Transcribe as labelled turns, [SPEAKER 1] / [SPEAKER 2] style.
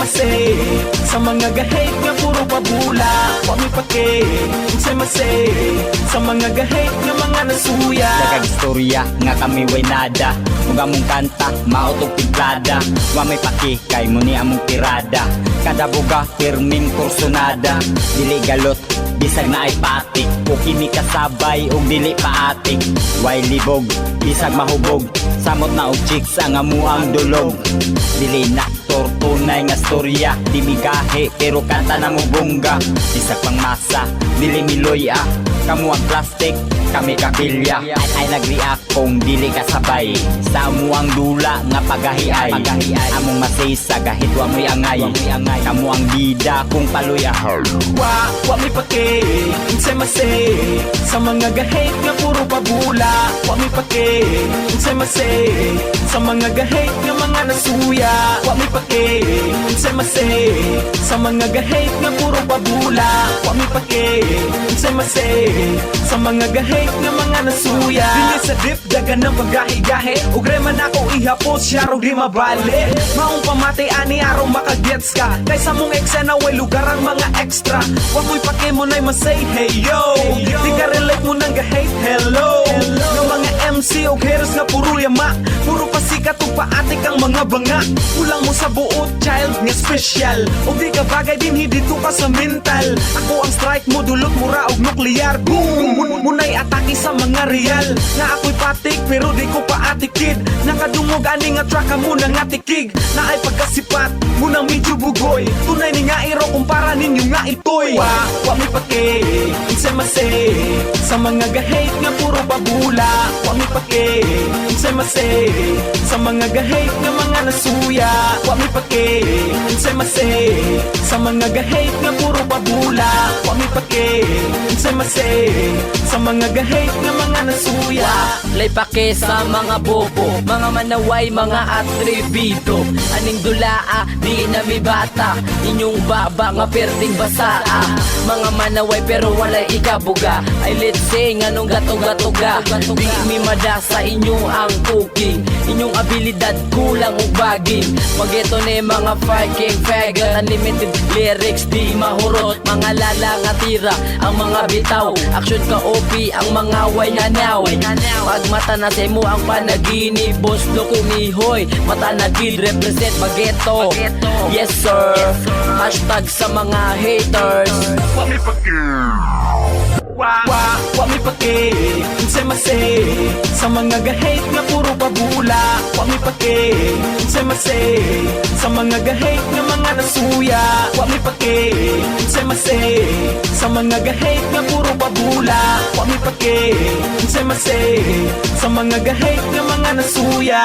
[SPEAKER 1] mase sa mga gahate nga puro pabula. Wa mi pake unsay mase sa mga gahate nga mga nasuya.
[SPEAKER 2] Daghang istorya nga kami way nada, ug among kanta mao tong tiglada. Wa may paki kay muni among tirada, kada buga firming kursonada. Dili galot bisag na ay patik, o kimi kasabay og dili paatik. Way libog bisag mahubog, samot na og chicks ang amuang dulog. Dili na tortunay nga storya, di migahe pero kanta na mo bongga. Bisag pang masa dili miloy kamu ang plastic kami kabilya. Ay nagreact kung dili kasabay sa amuang dula nga pagahiay. Among masaysa gahit wa mo'y angay, kamu ang bida kung paloy
[SPEAKER 1] Wa mi pake unsay mase sa mga gahate nga puro pabula. Wa mi pake unsay mase sa mga gahate nga mga nasuya. Wa mi pake unsay mase sa mga gahate nga puro pabula. Wa mi pake unsay mase sa mga gahate nga mga nasuya. Dili sa dip dagan ng paggahi-gahi, ug reman ako ihapos siya ro di mabali. Maong pamatay ani araw makagets ka, kaysa mong eksena way lugar ang mga extra. Wa mo'y pake mo na'y masay hey yo, di ka relate mo nang gahate hello. Ng mga MC o haters nga puro yama, puro pasikat o paatik ang mga banga. Kulang mo sa buot child nga special, o di ka bagay din dito ka sa mental. Ako ang strike mo dulot mura og nuklear. Boom! Muna'y atake sa mga real, na ako'y patik pero di ko paatikid. Nakadungog ani nga track mo nang atikig, na ay pagkasipat mo nang medyo bugoy. Tunay ni nga iro kumpara ninyo nga itoy. Wa mi pake unsay mase sa mga gahate nga puro babula. Wa mi pake unsay mase sa mga gahate nga mga nasuya. Wa mi pake unsay mase sa mga gahate nga puro babula. Wa mi pake unsay mase sa mga gahate nga mga nasuya.
[SPEAKER 3] Lay pake sa mga bobo, mga manaway, mga atribido. Aning dulaa, di na mi bata, inyong baba nga perding basaa. Mga manaway pero walay ikabuga, ay let's say nganong gato-gatoga. Di mi madasa inyo ang cooking, inyong abilidad kulang ug baging. Mageto ni mga fucking faggot, unlimited lyrics di mahurot. Mga lala nga tira ang mga bitaw, action ka OP ang mga way nanaw. Pag mata na sa mo ang panaginip, boss lo kumihoy, mata na gid represent Mageto. Yes sir, hashtag sa mga haters.
[SPEAKER 1] Wa mi pake wa mi pake unsay mase sa mga gahate nga puro pabula. Wa mi pake unsay mase sa mga gahate nga mga nasuya. Wa mi pake unsay mase sa mga gahate nga puro pabula. Wa mi pake unsay mase sa mga gahate nga mga nasuya.